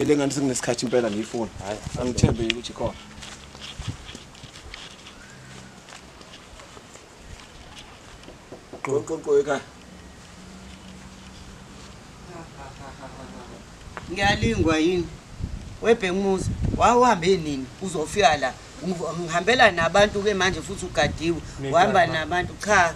elengani sekunesikhathi impela ngiyifuna hayi angithembe ukuthi khona qoqoqo ekhaya ngiyalingwa yini webhenguza wahambe nini uzofika la ngihambela nabantu ke manje futhi ugadiwe uhamba nabantu cha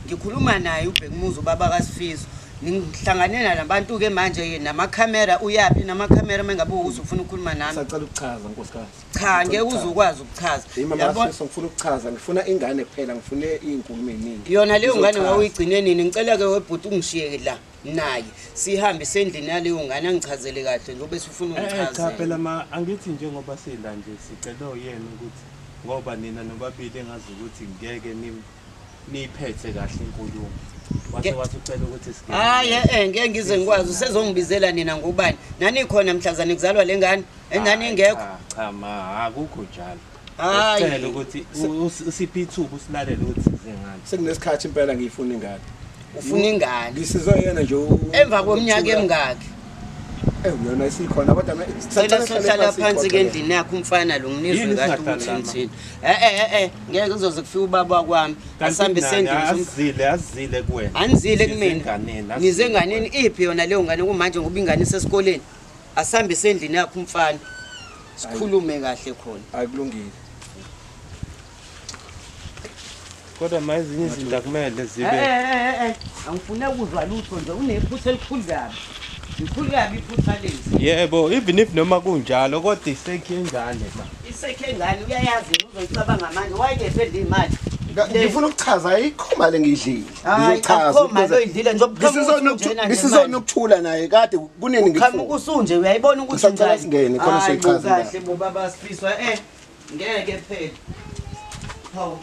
ngikhuluma naye ubhenguza ubaba kaSifiso ngihlanganena nabantu ke manje namakhamera uyapi namakhamera mengabe uzufuna ukukhuluma nami sacela ukuchaza nkosikazi cha ngeke uzokwazi ukuchaza yabo ngifuna ukuchaza ngifuna ingane kuphela ngifune izinkulumo eziningi yona leyo ngane wawuyigcine nini ngicela ke webhuti ungishiyeke la naye sihambe sendlini yaleyo ngane angichazele kahle njobe sifuna ungichazele cha phela angithi njengoba sila nje sicela yena ukuthi ngoba nina nobabili engazi ukuthi ngeke niphethe kahle inkulumo wathi ucela ukuthi sikhe hayi ngeke ngize ngikwazi usezongibizela nina ngubani nani khona mhlazane kuzalwa lengane engane ingekho cha ma akukho njalo hayi sicela ukuthi usiphi ithuba usilalele ukuthi singani sekunesikhathi impela ngiyifuna ingane ufuna ingane ngisizwe yena nje emva kweminyaka emingaki yona isikhona kodwa sohlala phansi ke endlini yakho umfana lo nginizwe kahle ukuthi ngithini ngeke uzoze kufika ubaba kwami asambe sendlini azile kuwena anizile kumina nize nganeni iphi yona leyo ngane kumanje ngoba ingane sesikoleni asambe sendlini yakho umfana sikhulume kahle khona akulungile kodwa mayezinye izinto akumele zibe angifune ukuzwa lutho nje unephutha elikhulu kabi ikhulu kabi iphutha lezi yebo even if noma kunjalo kodwa isekhe ingane ma isekhe ngane uyayazi uzoyicabanga manje wayekethe le imali ngifuna ukuchaza ayikho mali engidlile ngizochaza akho mali oyidlile nje ngisizona ukuthula naye kade kunini ngifuna ukhama kusunje uyayibona ukuthi njani singene khona sichaza kahle bobaba Sifiso ngeke phela hawu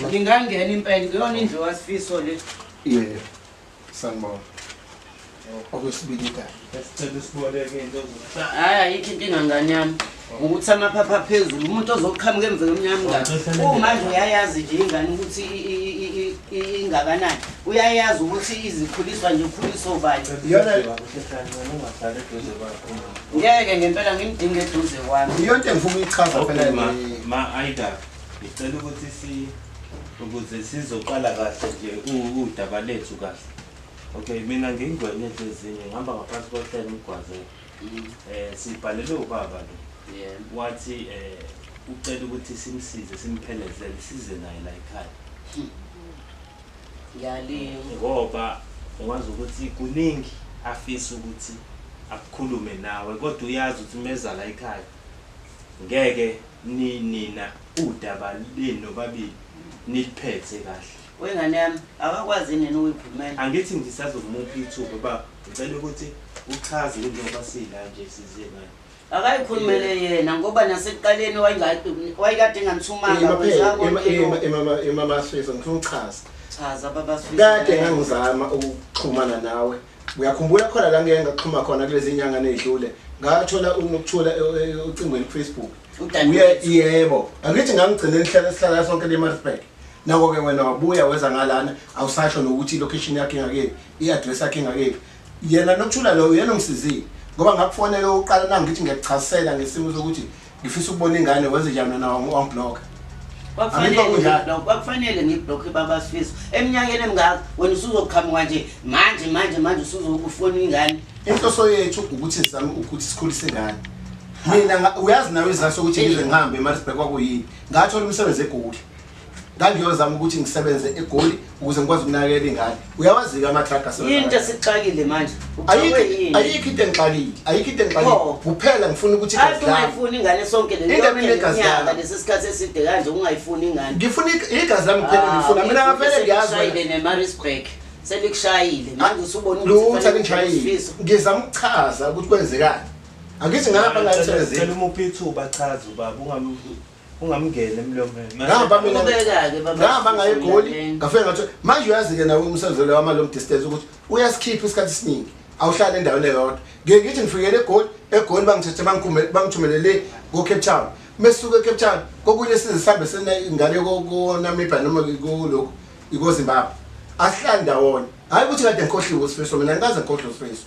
ngingangena impela ngiyona indlu kaSifiso le yebo sanibona okwesibili ka esicela siboleke into hayi ayikho inkinga ngane yami ukuthi amaphapha phezulu umuntu ozoqhamuka emva kweminyama ngani manje uyayazi nje ingane ukuthi ingakanani uyayazi ukuthi izikhuliswa nje ukhuliso bani iyona ungahlala eduze bakho ngeke ngempela ngimdinge eduze kwami iyonto engifuna ukuyichaza phela ma ayida ngicela ukuthi ukuze sizoqala kahle nje udaba lethu kahle okay mina ngingcwele ezinye ngihamba ngaphansi kohlelo umgwazelo sibhalele ubaba lo wathi ucela ukuthi simsize simphelezele size naye la ekhaya ngiyaliyo ngoba ungazi ukuthi kuningi afisa ukuthi akukhulume nawe kodwa uyazi ukuthi meza la ekhaya ngeke nina udaba leni nobabili niphethe kahle wengane yami akakwazi nini ukuyikhulumela angithi ngisazomupha ithuba ba ngicela ukuthi uchaze njengoba sila nje size naye akayikhulumele yena ngoba nasekuqaleni wayekade engamthumanga imama Sifiso ngifuna uchaza chaza baba Sifiso kade ngangizama ukuxhumana nawe uyakhumbula khona la ngeke ngaxhuma khona kulezi inyanga nezidlule ngathola ukuthula ucingweni kuFacebook yebo angithi ngangigcina sihlala sonke leMaritzburg nako ke wena wabuya weza ngalana awusasho nokuthi location yakhe ingakephi iaddress yakhe ingakephi yena nokuthula lo yena ngisizile ngoba ngakufonela uqala nangithi ngiyakuchazela ngesimo sokuthi ngifisa ukubona ingane wenze njani nawo ngiblock kwakufanele ngiblock baba Sifiso eminyakeni emingaka wena usuzoqhamuka nje manje usuzokufona ingane inhloso yethu ukuthi sizame ukuthi sikhulise ingane mina uyazi nawe izathu ukuthi ngize ngihambe eMaritzburg kwakuyini ngathola umsebenzi eGoli ngangiyozama ukuthi ngisebenze eGoli ukuze ngikwazi ukunakekela ingane uyawazi ke amatrack asebenza into esixakile manje ayikho into engixakile kuphela ngifuna ukuthi ungayifuni ingane sonke le nyanga lesikhathi eside kanje ungayifuni ingane ngifuna igazi lami kuphela ngifuna mina ngavele ngiyazi shayile neMaritzburg selikushayile manje usubona ukuthi ngishayile ngizama ukuchaza ukuthi kwenzekani angithi ngapha ngayisebenzisa ngicela umuphi ithuba chaza ubaba ungamngene emlomeni ngihamba ngaye eGoli ngafika ngathi manje uyazi ke nawe umsezelo wama long distance ukuthi uyasikhipha isikhathi esiningi awuhlala endaweni eyodwa ngeke ngithi ngifikele eGoli bangithethe bangithumelele go Cape Town mesuke eCape Town kokunye sizihambe senengane ko Namibia noma kuloko iko Zimbabwe asihlala ndawona hayi ukuthi kade ngikhohliwe uSifiso mina ngikaze ngikhohle uSifiso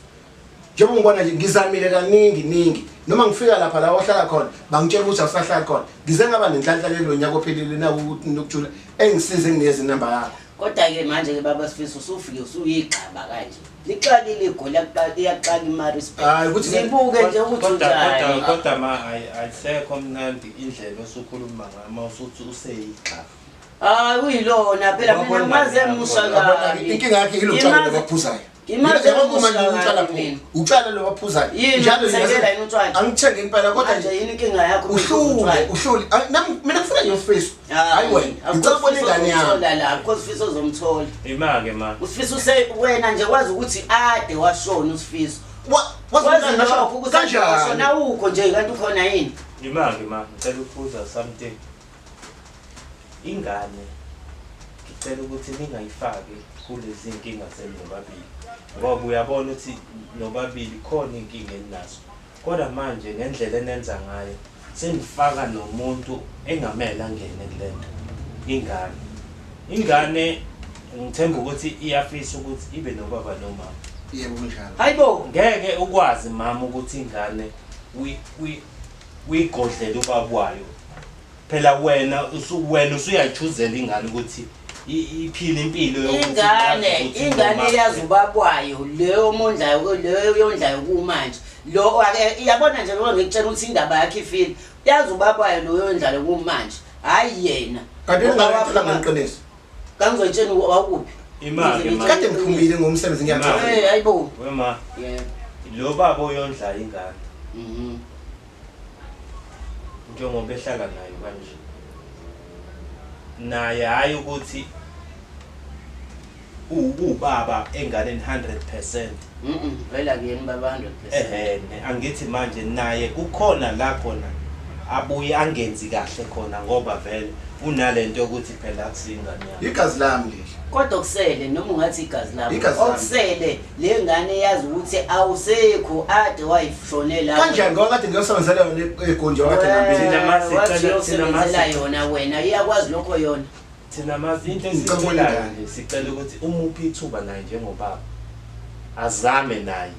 njengoba ngibona nje ngizamile kaningi noma ngifika lapha la ohlala khona bangitshela ukuthi awusahlala khona ngize ngaba nenhlanhlalelo nyaka ophelile na ukuthi nokujula engisize nginikeze inamba yakho kodwa ke manje ke baba Sifiso usufike usuyigqaba kanje lixakile igoli iyaqala iMaritzburg hayi ukuthi sibuke nje ukuthi njani kodwa ma ayisekho mnandi indlela osukhuluma ngama usuthi useyigqaba uyilona phela mina ngaze emusha kabi inkinga yakhe ilotshwala labaphuzayo imaze uma ngitshwala utshwala lobaphuzayo njalo angithenge impela kodwa nje yini inkinga yakho uhluli mina ngifuna nje uSifiso hayi wena ngicela ubone ingane yami la because Sifiso uzomthola imake ma uSifiso wena nje kwazi ukuthi ade washona uSifiso wazi ngisho ukuthi washona ukho nje kanti ukhona yini imake ma ngicela ukuphuza something ingane ngicela ukuthi ningayifaki kulezi inkinga zenobabili ngoba uyabona ukuthi nobabili khona inkinga eninazo kodwa manje ngendlela enenza ngayo sengifaka nomuntu engamele angene kulento ingane ngithemba ukuthi iyafisa ukuthi ibe nobaba nomama yebo kunjalo hayibo ngeke ukwazi mama ukuthi ingane uyigodlela ubaba wayo phela wena usuyayichuzela ingane ukuthi iphile impilo yokuthi ingane yazi ubabwayo leyo mondlayo leyo yondlayo kumanje lo iyabona nje ngoba ngikutshela ukuthi indaba yakhe ifile yazi ubabwayo lo yondlayo kumanje hayi yena kanti ngingafuna ngiqinise kangizoyitshela wakuphi imali kade ngiphumile ngomsebenzi ngiyathola hayibo wema lo baba oyondla ingane njengoba ehlala nayo kanje naye hayi ukuthi ubaba enganeni 100% vela kuyena baba 100% angithi manje naye kukhona la khona abuye angenzi kahle khona ngoba vele unalento yokuthi phela akusingane yakhe igazi lami leli kodwa kusele noma ungathi igazi lami okusele le ngane yazi ukuthi awusekho ade wayishonela kanjani ngoba kade ngiyosebenzela yona egonja wakade ngambili thina yona wena iyakwazi lokho yona thina mazi into esicelayo nje sicela ukuthi umuphi ithuba naye njengobaba azame naye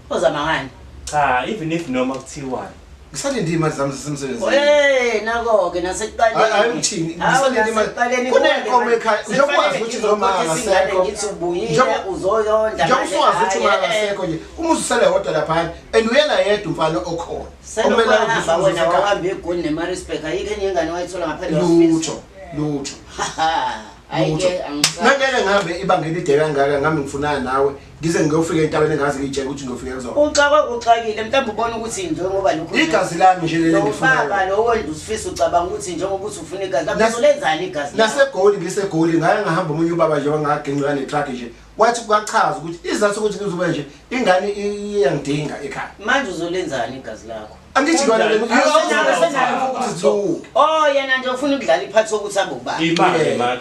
ozama ngani cha even if noma kuthiwa ngisalinde imali zami zisemsebenzini nako ke nasekuqaleni hayi ngithini ngisalinde imali kunenkomo ekhaya njengokwazi ukuthi noma ngasekho ngithi ubuyile uzoyondla njengoba uthi uma ngasekho nje uma uzisele hodwa lapha and uyena yedwa umfana okhona okumele uhamba wena wahamba eGoli neMaritzburg ayikho enye ingane wayithola ngaphandle kwaSifiso lutho ayike angisana ngeke ngihambe ibanga elide kangaka ngami ngifunana nawe ngize ngiyofika entabeni engazi ngiyitshela ukuthi ngiyofika kuzona uxakile mhlawumbe ubona ukuthi njengoba lokho igazi lami nje leli ngifuna baba lo wena uSifiso ucabanga ukuthi njengoba uthi ufuna igazi lapho uzolenzani igazi naseGoli ngisegoli ngaya ngahamba umunye ubaba nje wangagenqika netruck nje wathi kuyachaza ukuthi izathu ukuthi kuzobe nje ingane iyangidinga ekhaya manje uzolenzani igazi lakho angithi yona le yena nje ufuna ukudlala iphathi sokuthi abe ubaba imali ma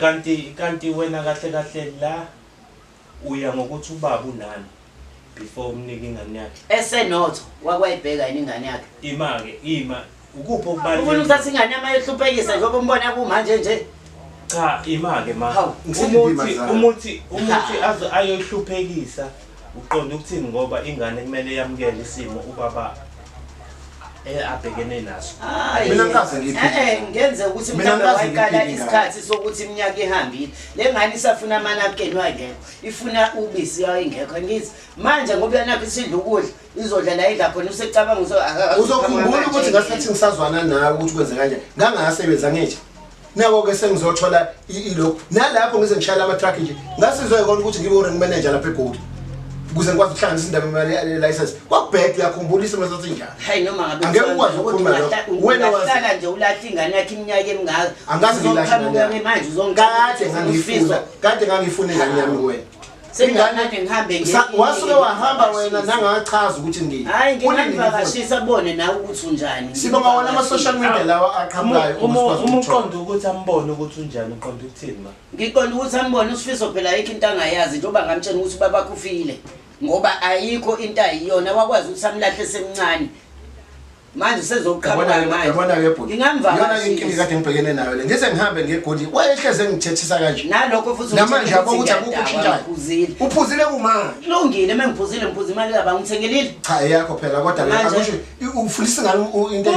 kanti wena kahle la uya ngokuthi ubaba unani before umnika ingane yakhe esenotho wakwayibheka yini ingane yakhe ima ukuphi okubalulekile ufuna ukuthatha ingane yami ayehluphekisa njengoba umbona kumanje nje cha imake ma umuthi ayohluphekisa uqonda ukuthini ngoba ingane kumele yamukele isimo ubaba abhekene naso mina ngikaze ngiphike ngenze ukuthi mhlawumbe wayikala isikhathi sokuthi iminyaka ihambile le ngane isafuna amanapkeni wangekho ifuna ubisi yayingekho ngithi manje ngoba yanaphi isidla ukudla izodla la idla khona usecabanga uzokhumbula ukuthi ngasikhathi ngisazwana nawe ukuthi kwenze kanjani ngangasebenza ngethi nako ke sengizothola ilokho nalapho ngize ngishayela ama truck nje ngasizwe yikona ukuthi ngibe uri manager lapha eGoli ukuze ngikwazi ukuhlanganisa indaba imali license kwakubheka yakhumbula isimo sathi njani hayi noma ngabe angeke ukwazi ukukhuluma lokho wena wahlala nje ulahla ingane yakhe iminyaka emingaka angazi ngilahla manje uzongikade kade ngangifuna ingane yami kuwena sengane ngihambe nje wasuke wahamba wena nangachaza ukuthi ngini hayi ngingavakashisa bone nawe ukuthi unjani sibonga wona ama social media lawa aqhamukayo umqondo ukuthi ambone ukuthi unjani uqonda ukuthini ma ngiqonda ukuthi ambone uSifiso phela ayikho into angayazi njengoba ngamtshela ukuthi baba kufile ngoba ayikho into ayiyona wakwazi ukuthi amlahle semncane manje usezoqhamuka manje yabona ke bhuti ngingamvakashisa yona inkinga kade ngibhekene nayo le ngise ngihambe ngegoli wayehleze ngithethisa kanje nalokho futhi namanje yabo ukuthi akukho kushintshayo uphuzile kumanje kulungile mengiphuzile ngiphuza imali yaba ngithengelile cha yakho phela kodwa akusho ufulisa ngani into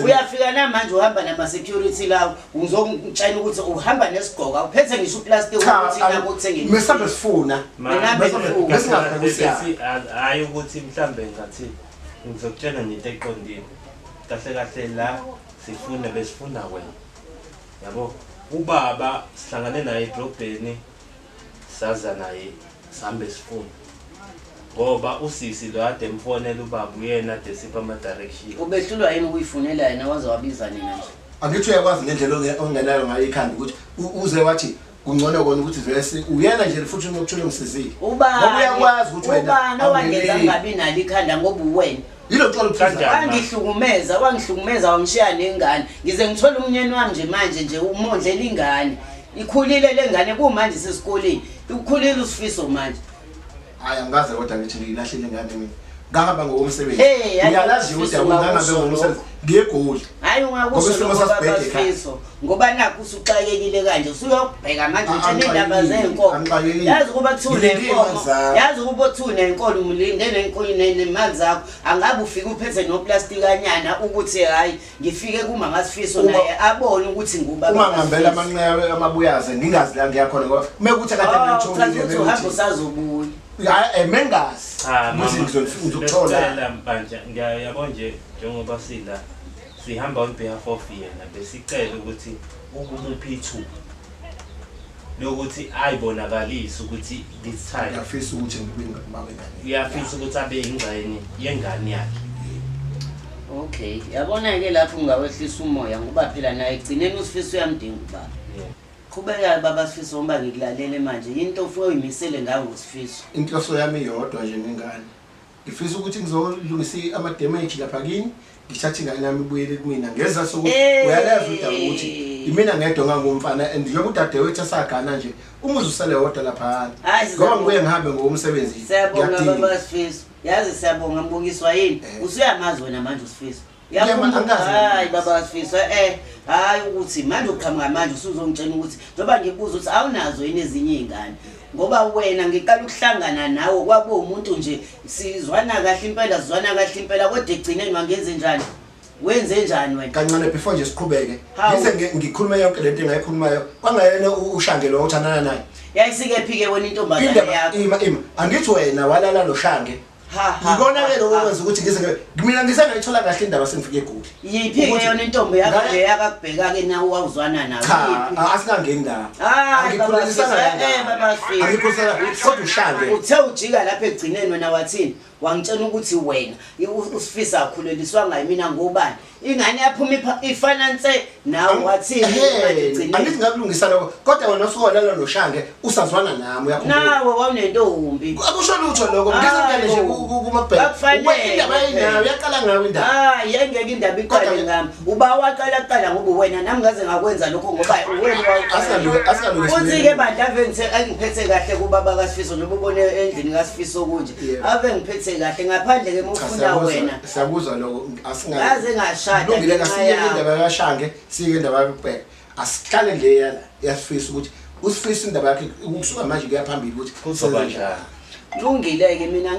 uyafika namanje uhamba nama security lawo uzongitshela ukuthi uhamba nesigqoka uphethe ngisho uplastic ukuthi nako uthengile mesabe sifuna hayi ukuthi mhlambe ngathi ngizokutshela into eqondile kahle kahle la sifuna besifuna wena yabo ubaba sihlangane naye edrobheni saza naye sihambe sifuna ngoba usisi lo ade mfonela ubaba uyena ade sipha ama direction ubehlulwa yini ukuyifunela yena waze wabiza nina nje angithi uyakwazi ngendlela ongenayo ngayo ikhanda ukuthi uze wathi kungcono kona ukuthi vese uyena nje futhi unokuthula ngisizile ngoba uyakwazi ukuthi wena ubani owangenza ngabi nalo ikhanda ngoba uwena yilo xolo phezulu wangihlukumeza wangishiya nengane ngize ngithola umnyeni wami nje manje nje umondlela ingane ikhulile lengane kumanje sesikoleni ukhulile usifiso manje hayi angaze kodwa ngithi ngilahlile ngane mina ngahamba ngokomsebenzi ngiyalazi ukuthi awungangabe ngomsebenzi ngiyegoli hayi ungakusho ngobafiso ngoba nakho usuxakekile kanje usuyobheka manje utshela indaba zenkomo yazi kuba kuthule inkomo yazi kuba kuthule inkolo umlinde nenkoyine nemali zakho angabe ufike uphethe no plastic anyana ukuthi hayi ngifike kuma ngasifiso naye abone ukuthi ngubaba uma ngihambela amanqeba amabuyaze ngingazi la ngiyakhona ngoba mekuthi kade ngithole nje uhamba usazobuya mengazi ukuthi ngizokuthola manje ngiyabona nje njengoba sila sihamba on behalf of yena besicela ukuthi ukumuphi ithuba lokuthi ayibonakalise ukuthi this time ngiyafisa ukuthi ngibe ngabengane uyafisa ukuthi abe ingxenye yengane yakhe okay yabona ke lapho ungawehlisa umoya ngoba phela naye egcineni usifiso uyamdinga ubaba qhubeka baba Sifiso ngoba ngikulalele manje into ofuke uyimisele ngayo ngosifiso inhloso yami iyodwa nje ngengane ngifisa ukuthi ngizolungisa ama damage lapha kini ngithathe ingane yami ibuyele kumina ngeza sokuthi uyalazi udaba ukuthi imina ngedwa ngangumfana and njengoba udade wethu asagana nje umuzi usale wodwa lapha ngoba ngibuye ngihambe ngokomsebenzi siyabonga baba Sifiso yazi siyabonga mbukiswa yini usuyamazi wena manje uSifiso hayi baba Sifiso hayi ukuthi manje uqhamuka manje usuzongitshela ukuthi njoba ngibuza ukuthi awunazo yini ezinye izingane ngoba wena ngiqala ukuhlangana nawe kwabe umuntu nje sizwana kahle impela kodwa egcineni wangenze njani wenze njani wena kancane before nje siqhubeke ngise ngikhuluma yonke lento engayikhulumayo kwangayena ushange lo uthandana naye yayisike phike wena intombazane yakho ima angithi wena walala lo shange ngibona ke lokho kwenza ukuthi mina ngisengayithola kahle indaba sengifike eGoli yiphi ke yona intombi yakho le yakakubheka ke nawe wawuzwana nawe cha asingangeni la angikhulisana baba Sifiso angikhulisana kodwa ushange uthe ujika lapha egcineni wena wathini wangitshela ukuthi wena uSifiso akhuleliswa ngayi mina ngobani ingane yaphuma ifinance nawe wathini angithi ngakulungisa lokho kodwa wena usukolala lo shange usazwana nami uyakhumbula nawe wawunentombi akusho lutho lokho ngizintele nje kumabheka indaba yinayo yaqala ngawe indaba yengeke indaba iqale ngami uba waqala ngoba wena nami ngaze ngakwenza lokho ngoba wena uthi ke bandla ave ngiphethe kahle kubaba kaSifiso njengoba ubone endlini kaSifiso kunje ave ngiphethe kahle ngaphandle ke mufunda wena siyakuzwa lokho asingaze ngashada kulungile kasiyeke indaba kaShange siyeke indaba yakubheka asihlale le yaSifiso ukuthi uSifiso indaba yakhe ukusuka manje kuyaphambili ukuthi kuzoba njani lungile ke mina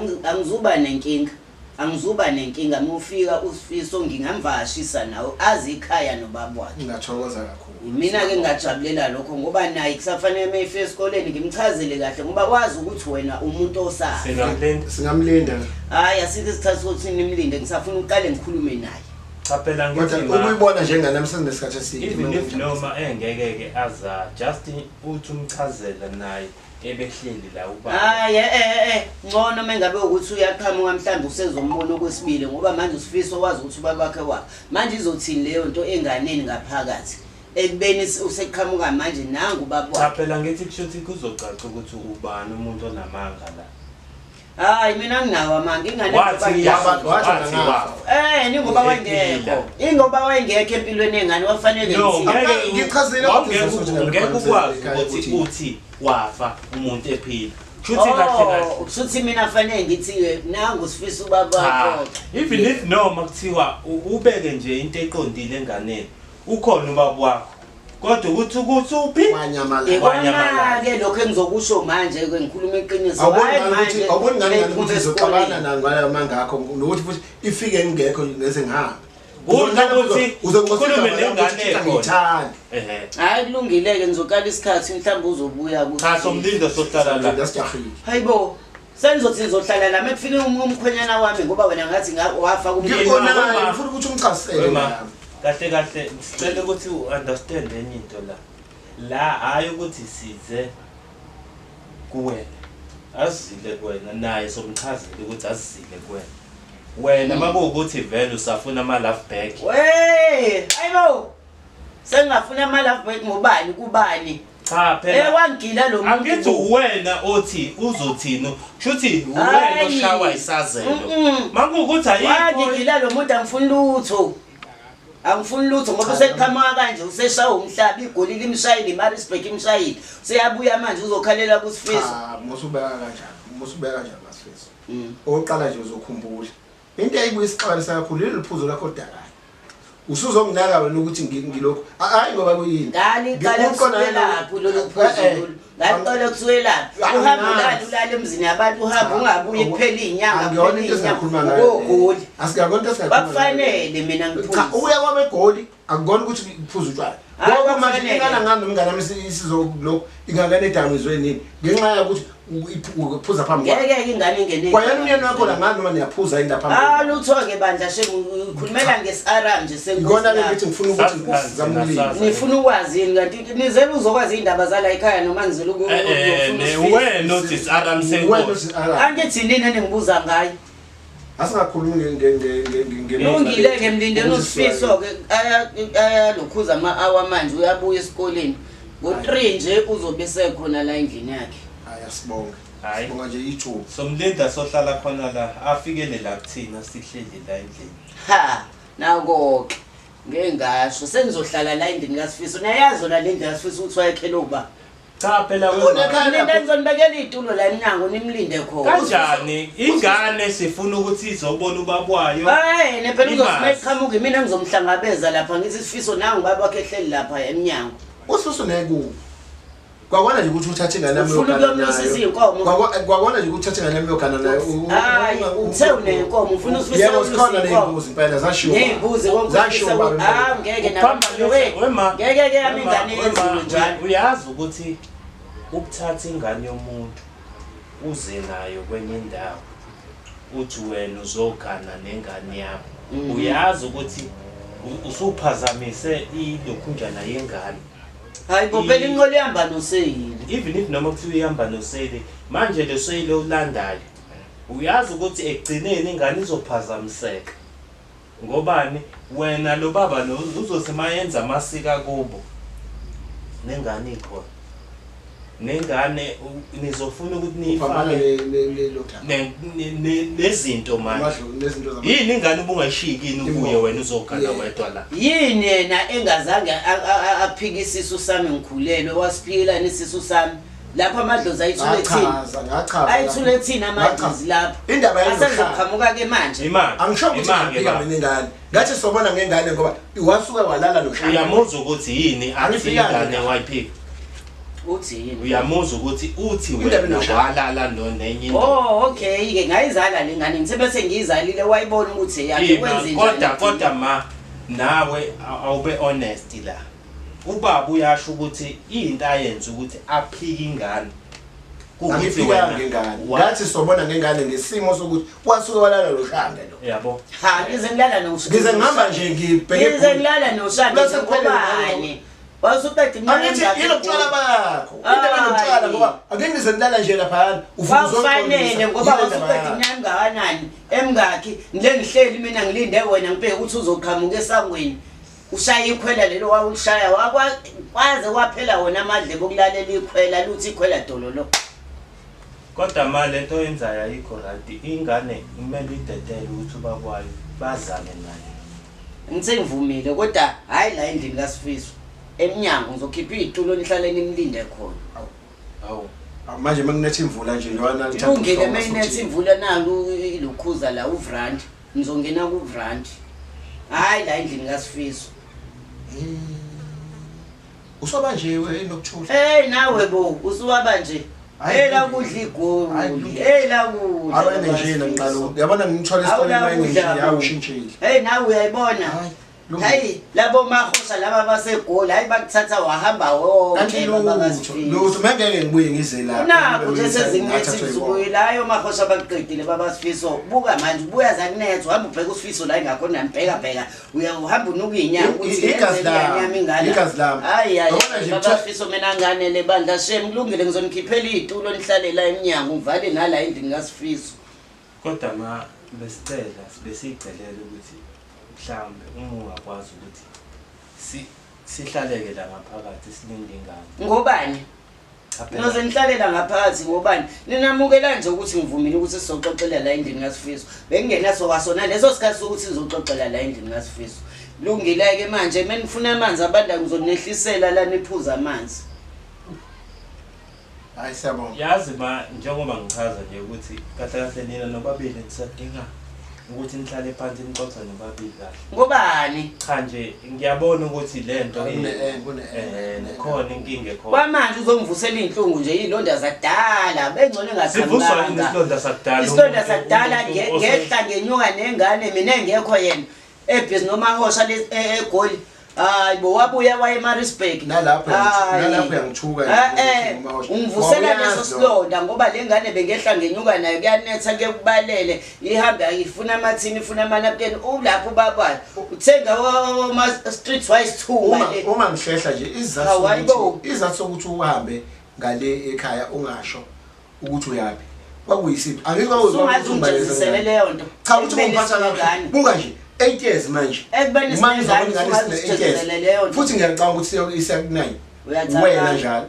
angizuba nenkinga mufika uSifiso ngingamvashisa nawe azi ikhaya nobaba wakhe ngingathokoza kakhulu mina ke ngajabulela lokho ngoba naye kusafanele mayifike esikoleni ngimchazele kahle ngoba kwazi ukuthi wena umuntu osasa singamlinda hayi asithi isithathu ukuthi nimlinde ngisafuna uqale ngikhulume naye cha phela ngithi ukuyibona njenganamhlanje nesikhathi eside even if noma engeke aza just uthi umchazela naye ebehleli la ubaba hayi ngcono mengabe ukuthi uyaqhamuka mhlawumbe usezombona okwesibili ngoba manje uSifiso wazi ukuthi ubaba wakhe wa manje izothini leyo nto enganeni ngaphakathi ekubeni useqhamuka manje nangu ubaba wakhe cha phela ngithi kushuthi kuzocaca ukuthi ubani umuntu onamanga la hayi mina nginawo amanga ingane ningoba wengekho ingoba wengekho empilweni engane wafanele ngichazela ngeke ukwazi ukuthi uthi wafa umuntu ephila Chuthi kahle. Usuthi mina fanele ngithi nangu Sifiso ubaba. Even if noma kuthiwa ubeke nje into eqondile enganeni. Ukhona ubaba wakho. Kodwa ukuthi uphi? Wanyamala ke lokho engizokusho manje ke ngikhuluma iqiniso. Awuboni ngani ukuthi uzoxabana nangala mangakho nokuthi futhi ifike ngekho ngeze ngihamba. Uzokhulume nengane khona. Hayi kulungile ke ngizoqala isikhathi mhlawumbe uzobuya ku. Cha somlindo sohlala la. Ngasijahile. Hayibo. Senizothi nizohlala la mekufike umkhwenyana wami ngoba wena ngathi wafa kumlilo. Ngikona futhi ukuthi umchasisele. Kahle sicela ukuthi understand enye into la hayi ukuthi size kuwena asizile kuwena naye somchazile ukuthi asizile wena makuwukuthi vele usafuna ama love back ayibo sengafuna ama love back ngobani kubani cha phela wangila lo muntu angithi wena othi uzothina shuthi wena oshawa isazelo makuwukuthi ayikho wangila lo muntu angifuni lutho ngoba useqhamuka kanje useshawa umhlaba igoli limshayile iMaritzburg imshayile useyabuya manje uzokhalela kuSifiso musubeka kanjani Sifiso oqala nje uzokhumbula into ayibuye isixabanisa kakhulu leliphuzo lakho odakayo usuzonginaka wena ukuthi ngilokho hayi ngoba kuyini ngani qala ukuswelapho loluphuzo ngaqala kuswela uhamba ulala emzini yabantu uhamba ungabuye kuphela inyanga ngiyona into esingakhuluma ngayo asikakho into esingakhuluma bafanele mina ngiphuza cha uya kwabe egoli akukona ukuthi kuphuza utshwala ngoba manje ingana ngani nomngane wami sizoklo ingakane edamizwe nini ngenxa yokuthi uphuza phambi ngeke ingane ingene kwayena umyeni wakho la ngani noma niyaphuza inda phambi lutho-ke bandla khulumela ngesi-aram nje ikona ke ngithi ngifuna ukuthi zamulile nifuna ukwazini kanti nizele uzokwazi iy'ndaba zala ekhaya noma ngizele wena othi is-aram angithi nini enengibuza ngayo asingakhulumi lungile-ke mlindeni uSifiso-ke ayalokhuza ama-hour manje uyabuya esikoleni ngo-3 nje uzobe sekhona la endlini yakhe ayasibonga sibonga nje ithuba somlinda sohlala khona la afikele la kuthina sihleli la endlini nako-ke ngeke ngasho senizohlala la endlini kaSifiso nayazi ona le ndlu kaSifiso ukuthi wayekhele uba cha phela mina ngizonibekela iy'tulo la emnyango nimlinde khona kanjani ingane sifuna ukuthi izobona ubaba wayo phela uzosima iqhamuke mina ngizomhlangabeza lapha ngithi Sifiso nangu ubaba wakhe ehleli lapha emnyango uSifiso nekubo kwakona nje ukuthi uthathe ingane yami ufuna ukuyomlisa izinkomo kwakona nje ukuthi uthathe ingane yami yogana nayo uthe unenkomo ufuna uSifiso yebo sikhona ney'mbuzi impela zashiwo ney'mbuzi ngeke ngeke yami ingane yenziwe njalo uyazi ukuthi ukuthatha ingane yomuntu uze nayo kwenye indawo uthi wena uzogana nengane yakho uyazi ukuthi usuphazamise ilokhunjana yengane hayi phela inqolo ihamba noseyile even if noma kuthiwa ihamba noseyile manje le seyile ulandayo uyazi ukuthi ekugcineni ingane izophazamiseka ngobani wena lo baba lo uzosimayenza amasika kubo nengane ikhona nengane nizofuna ukuthi niyifake nezinto manje yini ingane ubungayishikini kuye wena uzogana wedwa la yini yena engazange aphikisisu sami ngikhulelwe wasiphikela nesisu sami lapha amadlozi ayithule thina amadlozi lapha indaba asezoqhamuka ke manje angisho ukuthi ngiphika mina ingane ngathi sobona ngengane ngoba wasuka walala noshaya uyamuzwa ukuthi yini athi ingane wayiphika uyamuzwa ukuthi uthi wena walala nenye okay ke ngayizala lengane ngithe bese ngiyizalile wayibona ukuthi yakhe kwenzeni kodwa ma nawe awube honest la ubaba uyasho ukuthi into ayenza ukuthi aphike ingane ukuthi wena ngengane ngathi sobona ngengane ngesimo sokuthi wasuke walala loshanda lo yabo ngize ngilala noshanda ngize ngihamba nje ngibheke ngize ngilala noshanda ngobani wasuqeda iminyaka angithi ilokutshwala bakho indaba lokutshwala ngoba ake ngize ngilala nje lapha ufanele ngoba wasuqeda iminyaka ngakanani emngakhi ngihleli mina ngilinde wena ngibheke ukuthi uzoqhamuka esangweni ushaya ikhwela lelo wawulishaya kwaze kwaphela wona amadlebe okulalela ikhwela luthi ikhwela dololo kodwa manje lento yenzayo ayikho right ingane kumele idedele ukuthi ubakwayo bazane naye ngithe ngivumile kodwa hayi la endlini kaSifiso emnyango ngizokhipha izitulo nihlale nimlinde khona manje manginethe imvula nje lwana ungeke mayinethe imvula nalu ilokhuza la uVrandi ngizongena kuVrandi hayi la endlini kaSifiso usoba nje enokuthula nawe bo usuwaba nje la kudla igoli la kudla abane nje ngiqalo yabona ngimthola esikoleni nje yawushintshile nawe uyayibona hayi labo mahosha laba basegoli hayi bakuthatha wahamba wonke lutho mangeke ngibuye ngize la nakho nje sezingethi ngizubuyelayo mahosha bakuqedile babasifiso buka manje ubuya zakunetho hamba ubheka uSifiso la engakhona ngibheka uyahamba unukuyinyanga ukuthi igazi lami hayi babasifiso mina ngane lebandla shem kulungile ngizonikhiphela izitulo nihlale la eminyango uvale nala endini kaSifiso kodwa ma besicela besicelele ukuthi mhlambe uma ungakwazi ukuthi sihlaleke la ngaphakathi silinde ingane ngobani noze nihlalela ngaphakathi ngobani ninamukela nje ukuthi ngivumile ukuthi sizoxoxela la endini kaSifiso bengingenaso kwasona leso sikhathi sokuthi sizoxoxela la endini kaSifiso lungileke manje menifuna amanzi abanda ngizonehlisela la niphuza amanzi hayi siyabonga yazi ma njengoba ngichaza nje ukuthi kahle nina nobabili nisadinga ukuthi nihlale phansi nixoxe nobabili kahle ngobani cha nje ngiyabona ukuthi lento khona inkinga khona kwamanje uzongivusela inhlungu nje izilonda zakudala bengcono sivuswa isilonda sakudala isilonda sakudala ngehla ngenyuka nengane mina engekho yena ebhizi noma hosha egoli hayi bo wabuya wayeMaritzburg nalapho uyangithuka ungivusela leso silonda ngoba lengane bengehla ngenyuka nayo kuyanetha kubalele ihamba ifuna amathini ifuna amanapkeni ulapho baba uthenga ama street wise 2 uma ngihlehla nje izathu sokuthi uhambe ngale ekhaya ungasho ukuthi uyapi kwakuyisiphi angeke uzungazungizisele leyo nto cha uthi ungiphatha kahle buka nje 8 years manje manje futhi ngiyacabanga ukuthi isiyaku9 wena njalo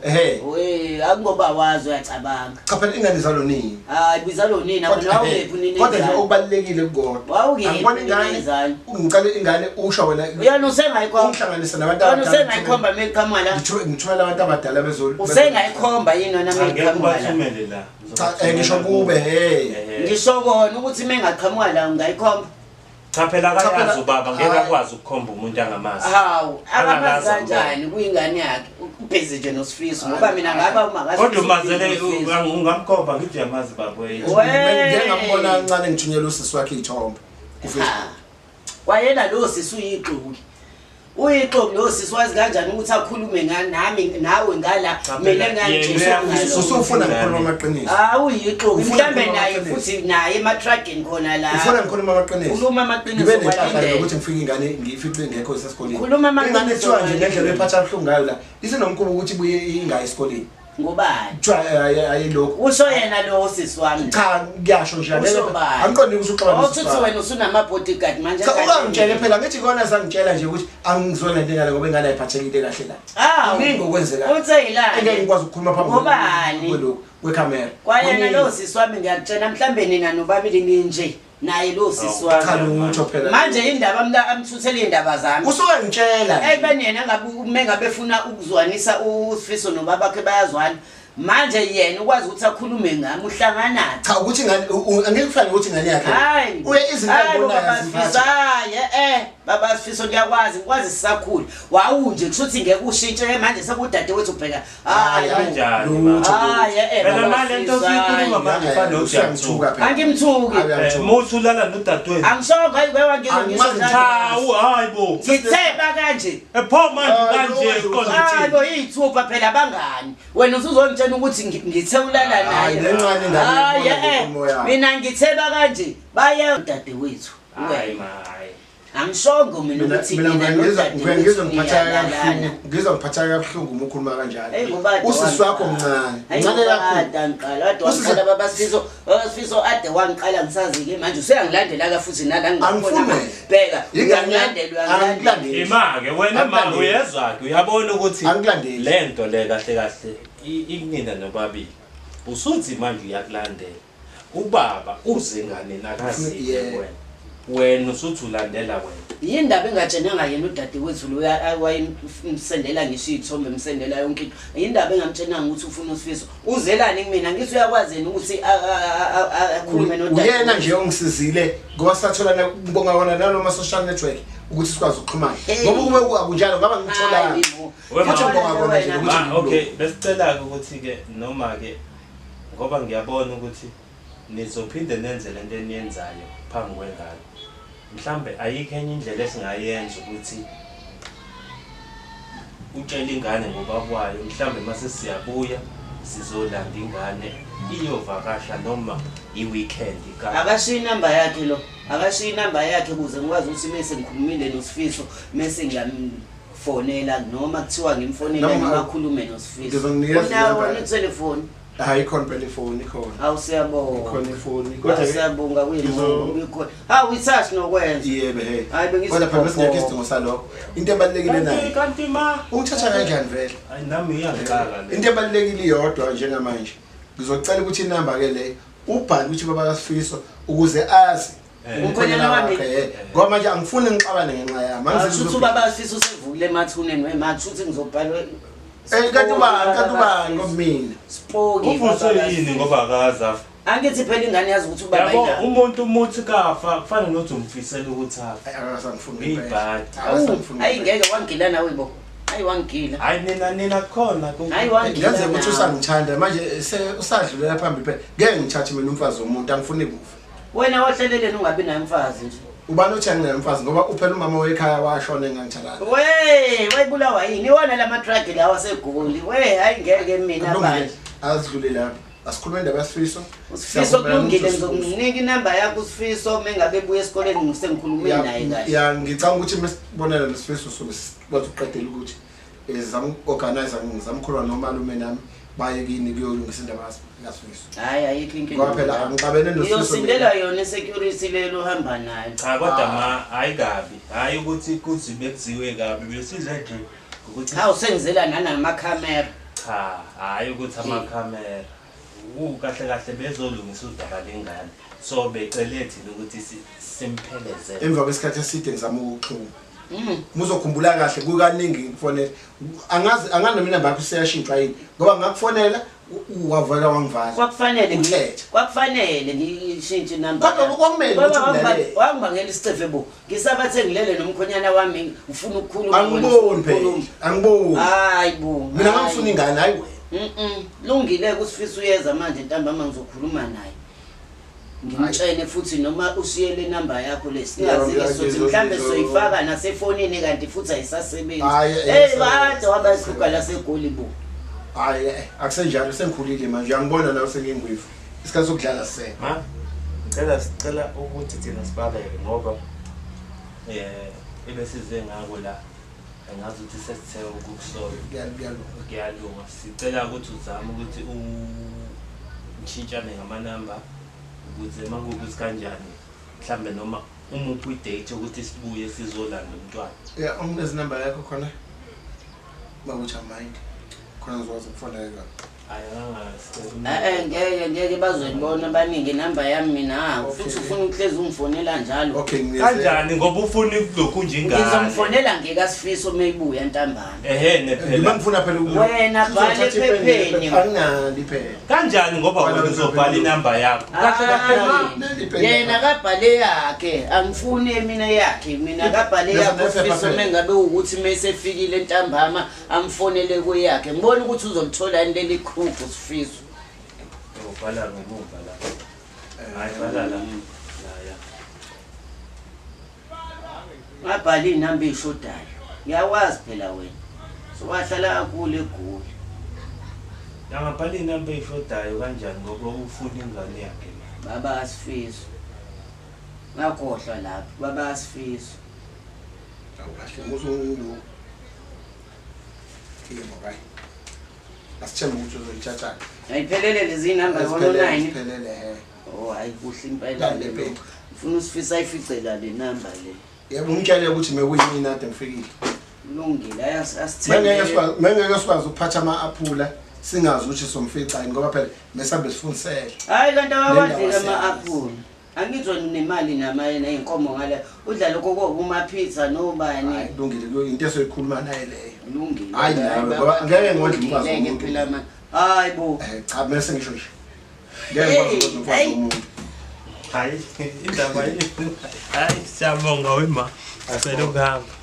akungoba wazi uyacabanga cha phela ingane zalo nini hayi bizalo nini nawe ungephi nini kodwa nje okubalekile kukodwa angibona ingane ungicale ingane usho wena uyana usengayikhomba umhlanganisa nabantu abadala usengayikhomba meqhamala ngithwala abantu abadala bezolo usengayikhomba yini wena meqhamala ngisho kube ngisho kona ukuthi mengaqhamuka la ungayikhomba cha phela akayazi ubaba ngeke akwazi ukukhomba umuntu angamazi hawu akamazi kanjani kuyingane yakhe ubhezi nje noSifiso ngoba mina ngaba umakazi kodwa mazele ungamkhomba ngithi yamazi babo ngeke ngambona kancane ngithunyela usisi wakhe ithombe kuFacebook wayena lo sisi uyixoki lo sisi wazi kanjani ukuthi akhulume nami nawe ngala mina nganje usufuna ngikhuluma amaqiniso uyixoki mhlambe naye futhi naye ematrageni khona la ufuna ngikhuluma amaqiniso khuluma amaqiniso kwalindele ukuthi ngifike ingane ngiyifice ngekho esikoleni khuluma amaqiniso ingane ethiwa nje ngendlela ephatha abhlungu ngayo la isinomkubo ukuthi buye ingayi esikoleni ngobani ayilokho usho yena lo sisi wami cha ngiyasho nje angiqondi ukuthi uxabana uthi wena usuna bodyguard manje cha ungangitshela phela ngithi kona sangitshela nje ukuthi angizona into engale ngoba ingane ayiphathekile kahle la ningi okwenzeka utheyila engeke ngikwazi ukukhuluma phambi ngobani kwecamera kwayena lo sisi wami ngiyakutshela mhlambe nina nobabili ninje naye lo sisi wami manje indaba amthuthela indaba zami usuke ngitshela ebeni yena ngabe efuna ukuzwanisa uSifiso nobaba bakhe bayazwana manje yena ukwazi ukuthi akhulume ngami uhlangana cha ukuthi ngani angeke kufanele ukuthi ngani yakhe uye izinto bonayo baba Sifiso ngiyakwazi ngikwazi sisakhula wawunje kushuthi ngeke ushintshe manje sekudade wethu ubheka kanjani phela manje into sikhuluma manje fanele uyamthuka angimthuki muthulala nodadewethu angishonga ngizongizwa hayibo ngitheba kanje pho manje kanje hayibo yithupha phela abangani wena usuzongitshela ukuthi ngithewulala naye mina ngitheba kanje baye udadewethu angishongo mina ukuthi ngizwa ngiphatha kabuhlungu uma ukhuluma kanjalo usisi wakho mncane kakhulu baba Sifiso ade wangiqala ngisazi-ke manje useyangilandela ka futhi nala bheka angilandeli ima-ke wena ma uyezwa-ke uyabona ukuthi le nto le kahle kahle ikunina nobabili usuthi manje uyakulandela ubaba uze ngane nakazile wena usuthi ulandela wena yini ndaba engatshenanga yena udadewethu lo wayemsendela ngisho ithombe emsendela yonke into yini ndaba engamtshenanga ukuthi ufuna uSifiso uzelani kumina ngithi uyakwazeni ukuthi akhulume nodadewethu uyena nje ongisizile ngoba satholana ngibonga wona nanoma social network ukuthi sikwazi ukuxhumana ngoba kube akunjalo ngaba ngithola futhi ngibonga kona nje ukuthi okay besicela ukuthi ke noma ke ngoba ngiyabona ukuthi nizophinde nenze lento eniyenzayo phambi kwengane mhlambe ayikho enye indlela esingayenza ukuthi utshela ingane ngoba kwayo mhlambe mase siyabuya sizolanda ingane iyovakasha noma iweekend akashiya inamba yakhe lo akashiya inamba yakhe ukuze ngikwazi ukuthi mase ngikhulumile noSifiso mase ngiyamfonela noma kuthiwa ngimfonela ngikhulume noSifiso unawo itelefoni hayi khona phela ifoni ikhona awusiyabonga khona ifoni kodwa siyabonga kuyinto uyikhona hawu isathi nokwenza yebo he hayi kodwa phela besingeke isidingo salokho into ebalekile nayo kanti ma ungithatha kanjani vele hayi nami iyangixaka le into ebalekile iyodwa njengamanje ngizocela ukuthi inamba ke le ubhale ukuthi baba kaSifiso ukuze azi umkhonyana wami ngoba manje angifuni ngixabane ngenxa yami angizithi ubaba kaSifiso usevukile emathuneni wemathi uthi ngizobhalwa kanti ubani ngomina spoki ufuse yini ngoba akaza angithi phela ingane yazi ukuthi ubaba yabo yini umuntu umuthi kafa kufanele nothi umfisela ukuthi afa akasangifuni ibhadi hayi ngeke wangila nawe bo hayi wangila hayi nina khona hayi wangila ngiyazi ukuthi usangithanda manje usadlulela phambili phela ngeke ngithathe mina umfazi womuntu angifuni kufa wena wahleleleni ungabi nayo umfazi nje ubani uthi anginemfazi ngoba uphela umama wekhaya washona engangithalana wayibulawa yini iwona lama drug lawa segoli hayi ngeke mina manje azidlule lapho asikhulume indaba yaSifiso uSifiso kulungile ngizokunika inamba yakho uSifiso mengabe ebuya esikoleni ngisengikhulume naye kahle ya ngicanga ukuthi mesibonana noSifiso sobe uqedela ukuthi zam organize ngizamkhulwa nomalume nami baye kini kuyolungisa indaba yaSifiso hayi ayikho inkinga ngoba phela angixabene noSifiso uyosindela yona security lelo hamba nayo cha kodwa ma hayi kabi hayi ukuthi kuthi bekuziwe kabi besiza nje ukuthi hawu sengizela nanamakhamera cha hayi ukuthi amakhamera kahle kahle bezolungisa udaba lengane so becele thina ukuthi simphelezele emva kwesikhathi eside ngizama ukuxhuma muzokhumbula kahle kukaningi ngifonela angani mina bakho siyashintshwa yini ngoba ngakufonela wavela wangivala kwakufanele ngishintshe inamba kodwa kwakumele ukuthi ulalele wangibangela isicefe bo ngisabathe ngilele nomkhonyana wami ufuna ukukhuluma angiboni phela angiboni hayi bo mina ngangifuna ingane hayi wena lungile kuSifiso uyeza manje ntambama ngizokhuluma naye ngimtshene futhi noma ushiyele inamba yakho lesingazi sothi mhlambe soyifaka nasefonini kanti futhi ayisasebenzi kade wabasikhupha la segoli bo hayi akusenjalo sengikhulile manje uyangibona la usengingwifu isikhathi sokudlala sisena ma sicela ukuthi thina sibaleke ngoba ebesize ngako la engazi ukuthi sesithe ukukusola kuyalunga sicela ukuthi uzame ukuthi uchintshane ngamanamba ukuze mangokuthi kanjani mhlambe noma umuphi idate ukuthi sibuye sizolanda umntwana unginezi number yakho khona bakuthi mind khona ngizokwazi ukufonela ngeke bazolibona baningi inamba yami mina futhi ufuna ukuhlezi umfonela njalo okay kanjani ngoba ufuna lokhu nje ingane ngizomfonela ngekaSifiso meyibuya ntambama ngiba ngifuna phela wena bhala ephepheni anginali phela kanjani ngoba wena uzobhala inamba yakho yena kabhale yakhe angifuni mina yakhe mina kabhale yakhe Sifiso mengabe ukuthi mesefikile ntambama amfonele kuyakhe ngibona ukuthi uzolithola indlela ikhuphu Sifiso ubhala ngomumva la hayi bhala la ya ngabhala inamba eshodayo ngiyawazi phela wena so wahlala kule eGoli ngabhala inamba eshodayo kanjani ngoba ufuna ingane yakhe baba Sifiso ngakhohlwa lapha baba Sifiso awukahle uzulu right asithemba ukuthi uzoyithatha ayiphelele lezi namba 109 iphelele hayi kuhle impela le ufuna uSifiso ayificela le namba le yebo umtshele ukuthi mekuyini ade ngifikile kulungile asithembe mengeke sikwazi ukuphatha ama-aphula singazi ukuthi somfica ngoba phela mesabe sifundisela hayi kanti awakwadlika ama-aphula angizona nemali namayena inkomo ngale udla lokho kokuma pizza nobani hayi kulungile into esoyikhuluma naye leyo kulungile hayi nawe ngoba ngeke ngodla umfazi ngeke phela manje hayi bo cha mina sengisho nje ngeke ngikwazi ukudla umfazi womuntu hayi indaba yini hayi siyabonga wema asele ukuhamba